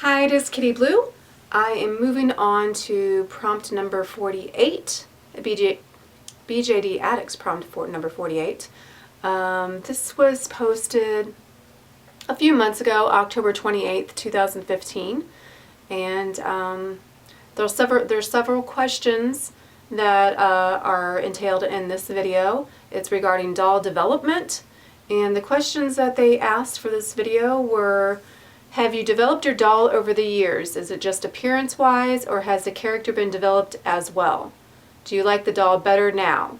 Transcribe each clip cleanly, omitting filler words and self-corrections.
Hi, it is Kitty Blue. I am moving on to prompt number 48, BJD Addicts prompt number 48. This was posted a few months ago, October 28th, 2015, and there's several questions that are entailed in this video. It's regarding doll development, and the questions that they asked for this video were: have you developed your doll over the years? Is it just appearance-wise, or has the character been developed as well? Do you like the doll better now?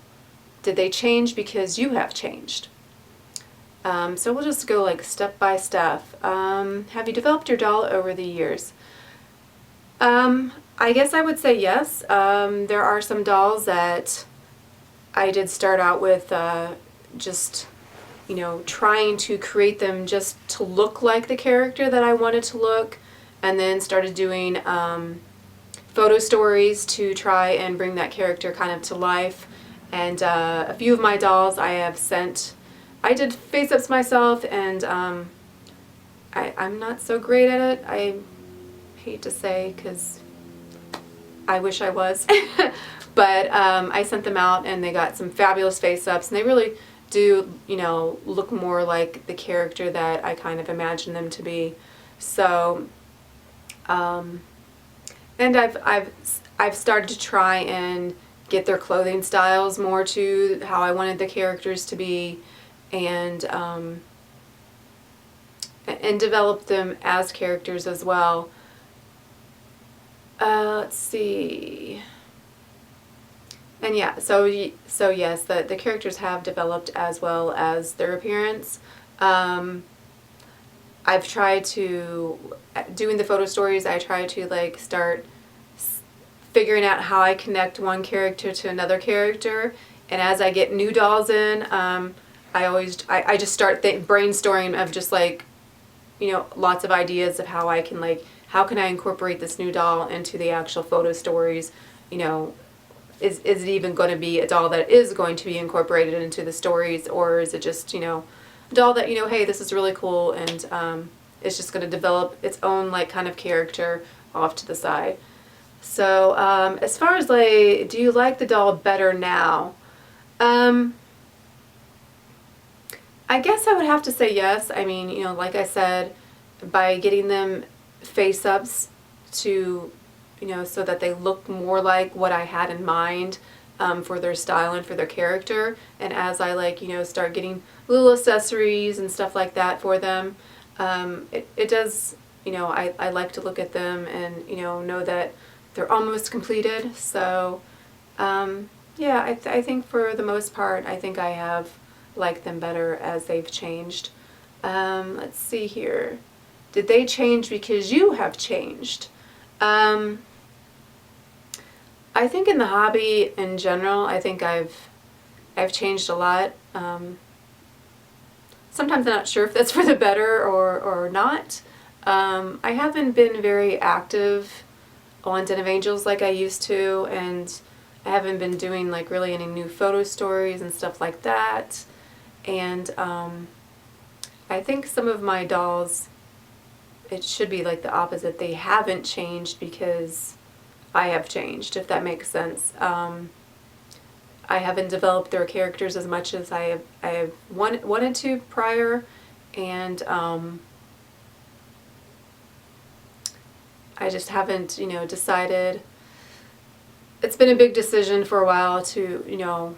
Did they change because you have changed? So we'll just go like step by step. Have you developed your doll over the years? I guess I would say yes. There are some dolls that I did start out with just trying to create them just to look like the character that I wanted to look, and then started doing photo stories to try and bring that character kind of to life. And a few of my dolls I did face-ups myself, and I'm not so great at it. I hate to say, because I wish I was. But I sent them out and they got some fabulous face-ups, and they really do, look more like the character that I kind of imagine them to be. So, and I've started to try and get their clothing styles more to how I wanted the characters to be, and develop them as characters as well. Let's see. And yeah, so yes, the characters have developed as well as their appearance. I've tried to, doing the photo stories, I try to start figuring out how I connect one character to another character. And as I get new dolls in, I just start brainstorming of just lots of ideas of how I can how can I incorporate this new doll into the actual photo stories. Is it even going to be a doll that is going to be incorporated into the stories, or is it just, a doll that, hey, this is really cool, and it's just going to develop its own, kind of character off to the side. So, as far as, do you like the doll better now? I guess I would have to say yes. I mean, like I said, by getting them face-ups to so that they look more like what I had in mind for their style and for their character. And as I start getting little accessories and stuff like that for them, it does, I like to look at them and know that they're almost completed. So yeah, I think for the most part, I think I have liked them better as they've changed. Let's see here. Did they change because you have changed? I think in the hobby in general, I think I've changed a lot. Sometimes I'm not sure if that's for the better or not. I haven't been very active on Den of Angels like I used to, and I haven't been doing really any new photo stories and stuff like that. And I think some of my dolls, it should be the opposite. They haven't changed because I have changed, if that makes sense. I haven't developed their characters as much as I have wanted to prior, and I just haven't, decided. It's been a big decision for a while to,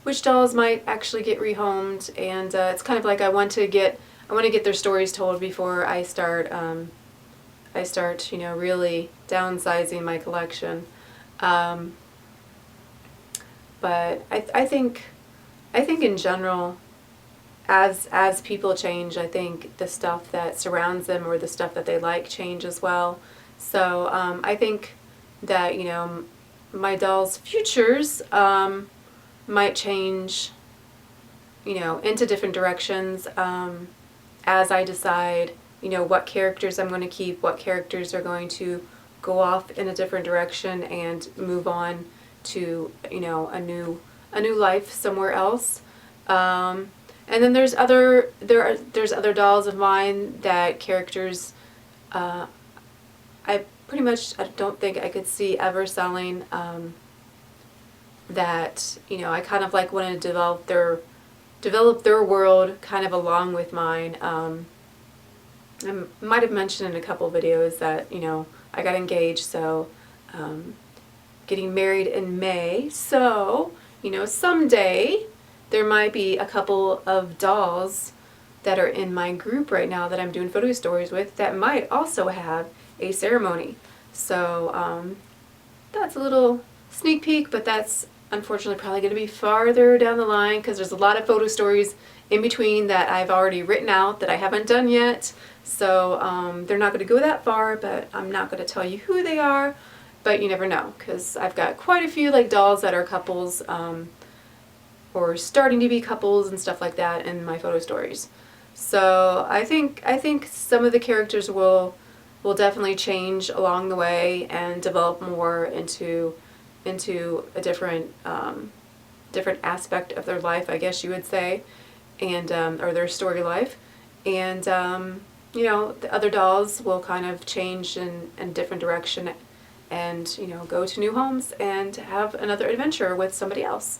which dolls might actually get rehomed, and it's kind of I want to get their stories told before I start really downsizing my collection. But I think in general, as people change, I think the stuff that surrounds them or the stuff that they like change as well. So I think that my dolls' futures might change into different directions as I decide what characters I'm going to keep, what characters are going to go off in a different direction and move on to a new life somewhere else. And then there's other dolls of mine that characters I pretty much, I don't think I could see ever selling that, you know, I kind of like want to develop their world kind of along with mine. I might have mentioned in a couple videos that, you know, I got engaged, so getting married in May, so, you know, someday there might be a couple of dolls that are in my group right now that I'm doing photo stories with that might also have a ceremony. So that's a little sneak peek, but that's unfortunately probably going to be farther down the line because there's a lot of photo stories in between that I've already written out that I haven't done yet. So they're not going to go that far, but I'm not going to tell you who they are. But you never know, because I've got quite a few like dolls that are couples or starting to be couples and stuff like that in my photo stories. So I think some of the characters will definitely change along the way and develop more into a different aspect of their life, I guess you would say, and or their story life, and you know, the other dolls will kind of change in a different direction, and you know, go to new homes and have another adventure with somebody else.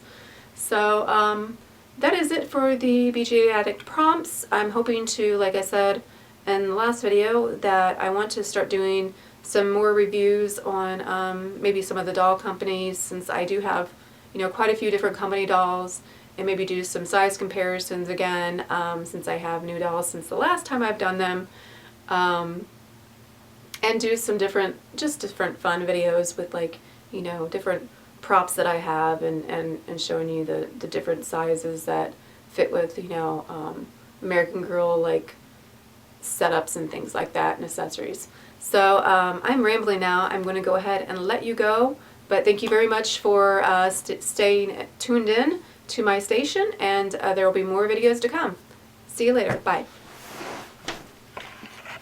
So that is it for the BJD Addict prompts. I'm hoping to, like I said in the last video, that I want to start doing some more reviews on maybe some of the doll companies, since I do have, you know, quite a few different company dolls, and maybe do some size comparisons again, since I have new dolls since the last time I've done them, and do some different fun videos with, like, you know, different props that I have, and showing you the different sizes that fit with, you know, American Girl like setups and things like that, and accessories. So I'm rambling now. I'm going to go ahead and let you go, but thank you very much for staying tuned in to my station, and there will be more videos to come. See you later. Bye.